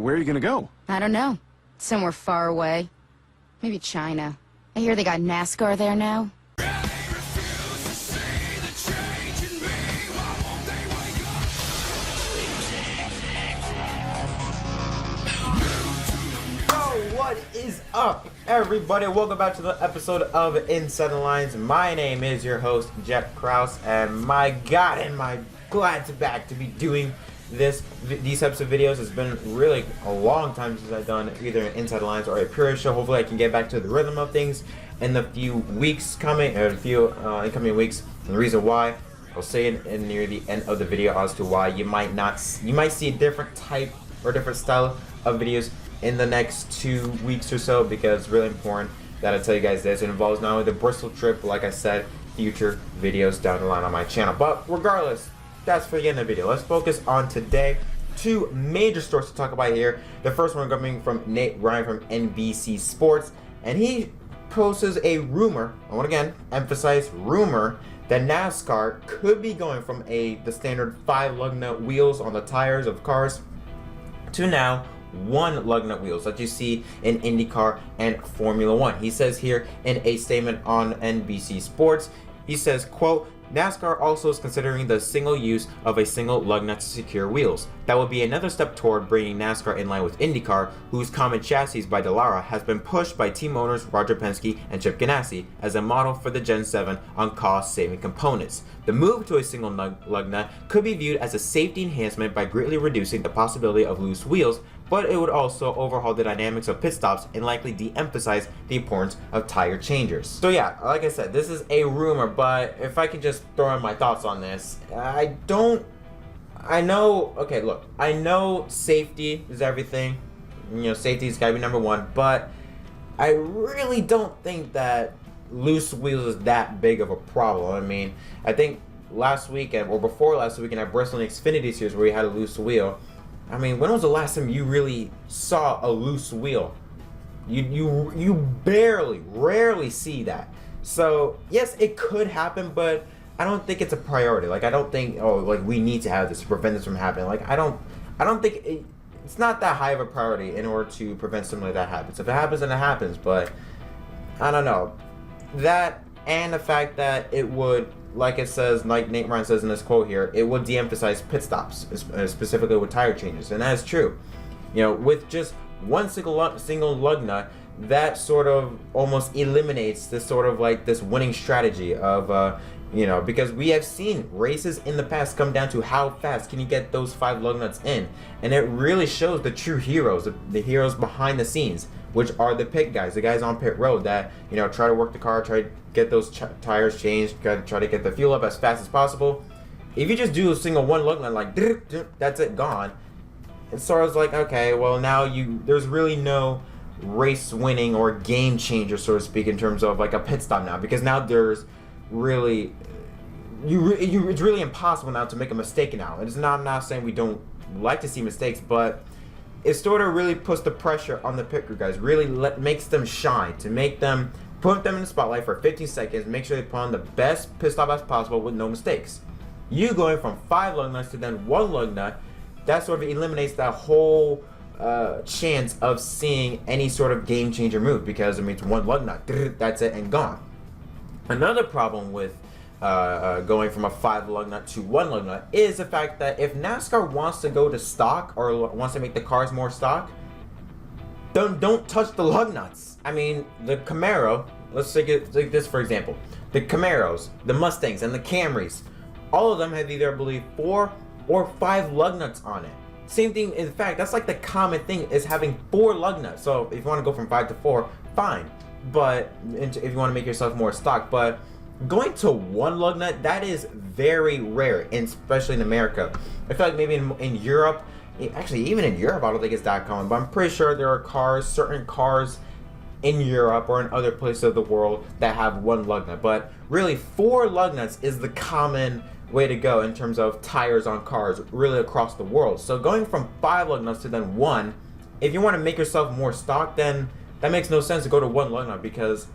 Where are you gonna go? I don't know. Somewhere far away. Maybe China. I hear they got NASCAR there now. What is up, everybody? Welcome back to the episode of Inside the Lines. My name is your host, Jeff Krause, and my God, am I glad to be doing these types of videos. It's been really a long time since I've done either an Inside the Lines or a pure show. Hopefully, I can get back to the rhythm of things in the few weeks coming, or a few incoming weeks. And the reason why, I'll say it near the end of the video as to why you might see a different type or different style of videos in the next 2 weeks or so, because it's really important that I tell you guys this. It involves not only the Bristol trip, but like I said, future videos down the line on my channel. But regardless, that's for the end of the video. Let's focus on today. Two major stories to talk about here. The first one coming from Nate Ryan from NBC Sports, and he poses a rumor, I want to again emphasize rumor, that NASCAR could be going from the standard 5 lug nut wheels on the tires of cars to now 1 lug nut wheels that you see in IndyCar and Formula One. He says here in a statement on NBC Sports, he says, quote, NASCAR also is considering the single use of a single lug nut to secure wheels. That would be another step toward bringing NASCAR in line with IndyCar, whose common chassis by Dallara has been pushed by team owners Roger Penske and Chip Ganassi as a model for the Gen-7 on cost-saving components. The move to a single lug nut could be viewed as a safety enhancement by greatly reducing the possibility of loose wheels, but it would also overhaul the dynamics of pit stops and likely de-emphasize the importance of tire changers. So yeah, like I said, this is a rumor, but if I can just throw in my thoughts on this, I know safety is everything. You know, safety's gotta be number one, but I really don't think that loose wheels is that big of a problem. I mean, I think last weekend, or before last weekend at Bristol Xfinity Series where you had a loose wheel, I mean, when was the last time you really saw a loose wheel? You rarely see that. So yes, it could happen, but I don't think it's a priority. Like, I don't think, oh, like, we need to have this to prevent this from happening. Like, I don't think it's not that high of a priority in order to prevent something like that happens. If it happens, then it happens. But I don't know. That and the fact that it would, like it says, like Nate Ryan says in this quote here, it would de-emphasize pit stops, specifically with tire changes, and that is true. You know, with just one single lug nut, that sort of almost eliminates this sort of like this winning strategy of, you know, because we have seen races in the past come down to how fast can you get those 5 lug nuts in, and it really shows the true heroes, the heroes behind the scenes, which are the pit guys, the guys on pit road that, you know, try to work the car, try to get those tires changed, try to get the fuel up as fast as possible. If you just do a single 1 lug nut, like, that's it, gone. It's sort of like, okay, well, now there's really no race winning or game changer, so to speak, in terms of like a pit stop now, because now there's really, it's really impossible now to make a mistake now. I'm not saying we don't like to see mistakes, but it sort of really puts the pressure on the pit crew guys, really makes them shine, to put them in the spotlight for 15 seconds, make sure they put on the best pit stop as possible with no mistakes. You going from 5 lug nuts to then 1 lug nut, that sort of eliminates that whole chance of seeing any sort of game changer move, because it means 1 lug nut, that's it and gone. Another problem with going from a 5 lug nut to 1 lug nut is the fact that if NASCAR wants to go to stock or wants to make the cars more stock, don't touch the lug nuts. I mean, the Camaro, let's take this for example. The Camaros, the Mustangs, and the Camrys, all of them have either, I believe, 4 or 5 lug nuts on it. Same thing, in fact, that's like the common thing, is having 4 lug nuts. So if you want to go from 5 to 4, fine. But if you want to make yourself more stock, but going to 1 lug nut, that is very rare, and especially in America. I feel like maybe in Europe, actually even in Europe, I don't think it's that common, but I'm pretty sure there are certain cars in Europe or in other places of the world that have 1 lug nut. But really, 4 lug nuts is the common way to go in terms of tires on cars really across the world. So going from 5 lug nuts to then 1, if you want to make yourself more stock, then that makes no sense to go to 1 lug nut, because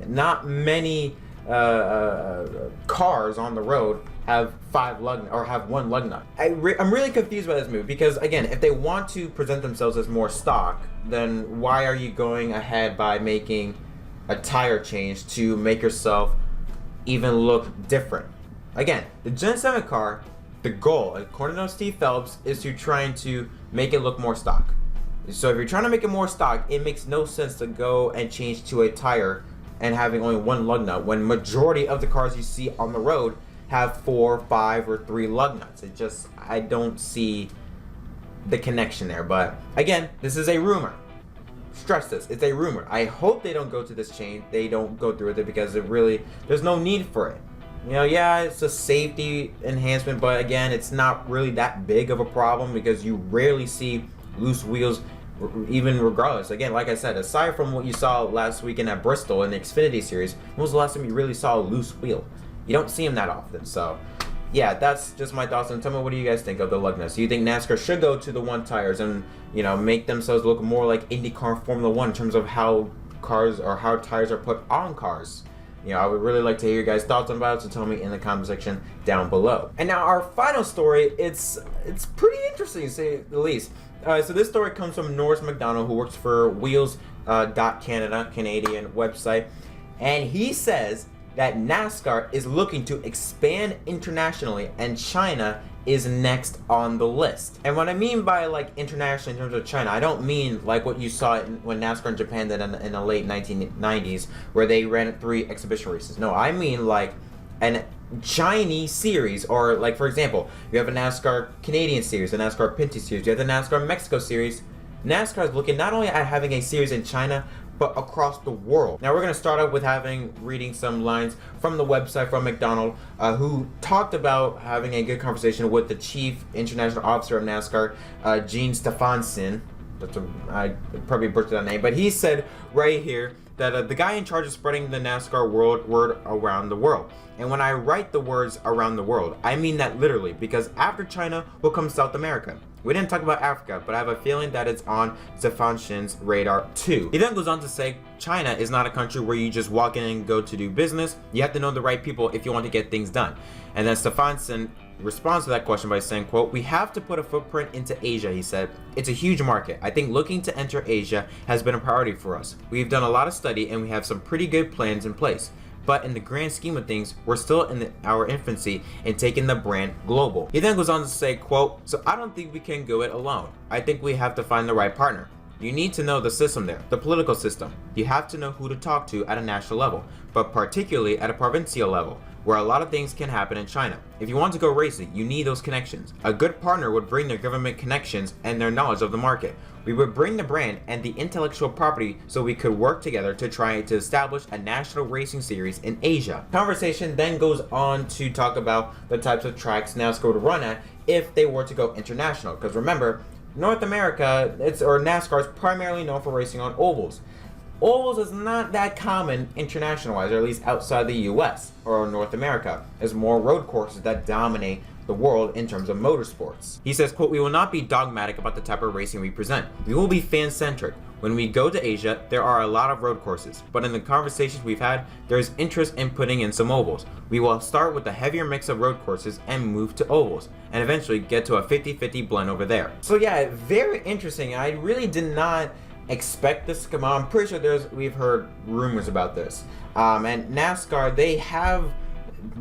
not many cars on the road have 5 lug or have 1 lug nut. I'm really confused by this move because again, if they want to present themselves as more stock, then why are you going ahead by making a tire change to make yourself even look different? Again, the Gen-7 car, the goal, according to Steve Phelps, is to trying to make it look more stock. So if you're trying to make it more stock, it makes no sense to go and change to a tire and having only 1 lug nut when majority of the cars you see on the road have 4, 5, or 3 lug nuts. It just, I don't see the connection there. But again, this is a rumor. Stress this, it's a rumor. I hope they don't go to this change, they don't go through with it, because it really, there's no need for it. You know, yeah, it's a safety enhancement, but again, it's not really that big of a problem because you rarely see loose wheels, even regardless. Again, like I said, aside from what you saw last weekend at Bristol in the Xfinity Series, when was the last time you really saw a loose wheel? You don't see them that often. So yeah, that's just my thoughts. And tell me, what do you guys think of the lug nuts? Do you think NASCAR should go to the 1 tires and, you know, make themselves look more like IndyCar and Formula 1 in terms of how cars or how tires are put on cars? You know, I would really like to hear your guys' thoughts about it, so tell me in the comment section down below. And now our final story, it's pretty interesting to say the least. So this story comes from Norris McDonald, who works for Wheels Canada, Canadian website, and he says that NASCAR is looking to expand internationally and China is next on the list. And what I mean by like international in terms of China, I don't mean like what you saw when NASCAR in Japan did in the late 1990s where they ran 3 exhibition races. No, I mean like an Chinese series, or like for example, you have a NASCAR Canadian series, a NASCAR Pinty series, you have the NASCAR Mexico series. NASCAR is looking not only at having a series in China, but across the world. Now we're going to start off with reading some lines from the website from McDonald, who talked about having a good conversation with the chief international officer of NASCAR, Gene Stefansson. I probably butchered that name, but he said right here that the guy in charge of spreading the NASCAR word around the world. And when I write the words around the world, I mean that literally, because after China will come South America. We didn't talk about Africa, but I have a feeling that it's on Stefansson's radar too. He then goes on to say, China is not a country where you just walk in and go to do business. You have to know the right people if you want to get things done. And then Stefansson responds to that question by saying, quote, "We have to put a footprint into Asia," he said. "It's a huge market. I think looking to enter Asia has been a priority for us. We've done a lot of study and we have some pretty good plans in place. But in the grand scheme of things, we're still in our infancy in taking the brand global." He then goes on to say, quote, "So I don't think we can go it alone. I think we have to find the right partner. You need to know the system there, the political system. You have to know who to talk to at a national level, but particularly at a provincial level, where a lot of things can happen in China. If you want to go racing, you need those connections. A good partner would bring their government connections and their knowledge of the market. We would bring the brand and the intellectual property so we could work together to try to establish a national racing series in Asia." Conversation then goes on to talk about the types of tracks NASCAR would run at if they were to go international. Because remember, North America, NASCAR is primarily known for racing on ovals. Ovals is not that common international-wise, or at least outside the US or North America. There's more road courses that dominate the world in terms of motorsports. He says, quote, "We will not be dogmatic about the type of racing we present. We will be fan-centric. When we go to Asia, there are a lot of road courses, but in the conversations we've had, there's interest in putting in some ovals. We will start with a heavier mix of road courses and move to ovals, and eventually get to a 50-50 blend over there." So yeah, very interesting. I really did not expect this to come out. I'm pretty sure we've heard rumors about this. And NASCAR, they have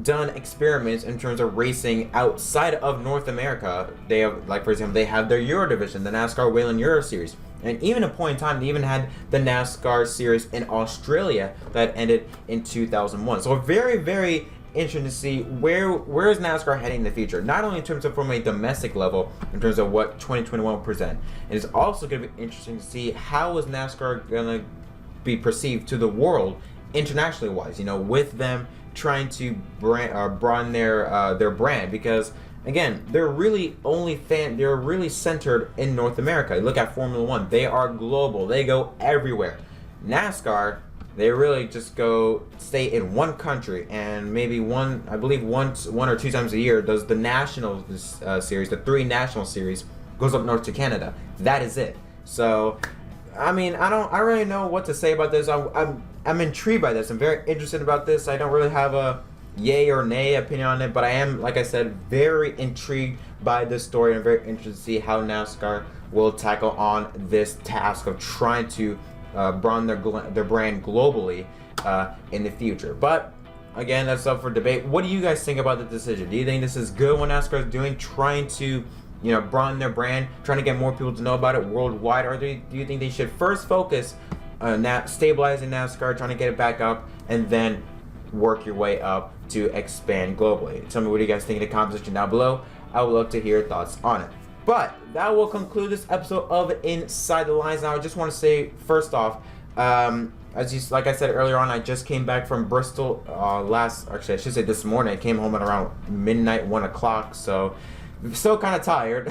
done experiments in terms of racing outside of North America. They have, like for example, they have their Euro division, the NASCAR Whelen Euro Series. And even a point in time, they even had the NASCAR series in Australia that ended in 2001. So very, very interesting to see where is NASCAR heading in the future. Not only in terms of from a domestic level, in terms of what 2021 will present. It is also going to be interesting to see how is NASCAR going to be perceived to the world internationally wise. You know, with them trying to broaden their brand, because again, they're really centered in North America. Look at Formula 1, they are global, they go everywhere. NASCAR, they really just stay in one country, and maybe one or two times a year does the national series, the 3 national series, goes up north to Canada. That is it. So I mean, I really know what to say about this. I'm intrigued by this. I'm very interested about this. I don't really have a yay or nay opinion on it, but I am, like I said, very intrigued by this story, and I'm very interested to see how NASCAR will tackle on this task of trying to broaden their brand globally in the future. But again, that's up for debate. What do you guys think about the decision? Do you think this is good what NASCAR is doing, trying to broaden their brand, trying to get more people to know about it worldwide, or do you think they should first focus on stabilizing NASCAR, trying to get it back up, and then work your way up to expand globally? Tell me what you guys think in the comment section down below. I would love to hear your thoughts on it. But that will conclude this episode of Inside the Lines. Now, I just want to say, first off, like I said earlier on, I just came back from Bristol actually I should say this morning. I came home at around midnight, 1 o'clock, so I'm still kind of tired.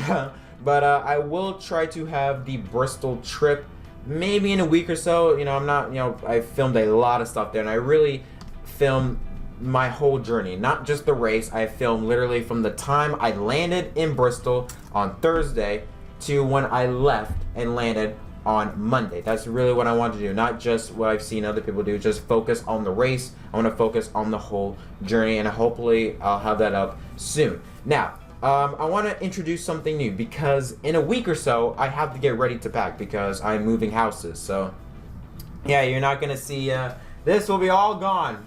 But I will try to have the Bristol trip maybe in a week or so. I filmed a lot of stuff there, and I really filmed my whole journey, not just the race. I filmed literally from the time I landed in Bristol on Thursday to when I left and landed on Monday. That's really what I want to do, not just what I've seen other people do, just focus on the race. I want to focus on the whole journey, and hopefully I'll have that up soon. Now, I want to introduce something new, because in a week or so I have to get ready to pack because I'm moving houses. So yeah, you're not gonna see this will be all gone.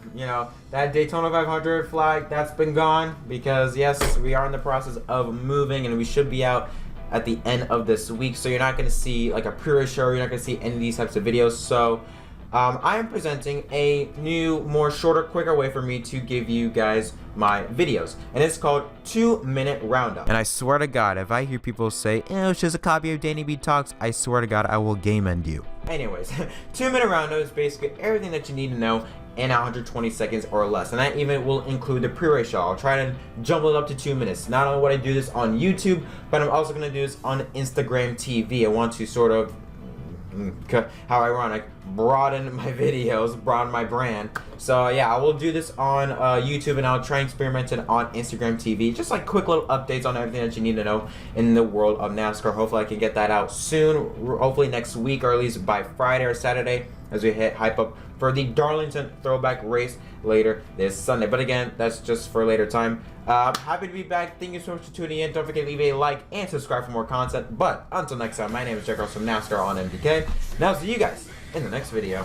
That Daytona 500 flag, that's been gone, because yes, we are in the process of moving, and we should be out at the end of this week. So you're not going to see like a pre-race show, you're not going to see any of these types of videos. So I am presenting a new, more shorter, quicker way for me to give you guys my videos, and it's called 2-Minute Roundup. And I swear to God, if I hear people say, it's just a copy of Danny B Talks, I swear to God, I will game end you. Anyways, 2-Minute Roundup is basically everything that you need to know in 120 seconds or less, and that even will include the pre-race show. I'll try to jump it up to 2 minutes. Not only would I do this on YouTube, but I'm also going to do this on Instagram TV. I want to sort of, how ironic, broaden my videos, broaden my brand. So yeah, I will do this on YouTube, and I'll try and experiment it on Instagram TV. Just like quick little updates on everything that you need to know in the world of NASCAR. Hopefully I can get that out soon, hopefully next week, or at least by Friday or Saturday, as we hype up for the Darlington throwback race later this Sunday. But again, that's just for a later time. Happy to be back. Thank you so much for tuning in. Don't forget to leave a like and subscribe for more content. But until next time, my name is Jack Ross from NASCAR on MDK. And I'll see you guys in the next video.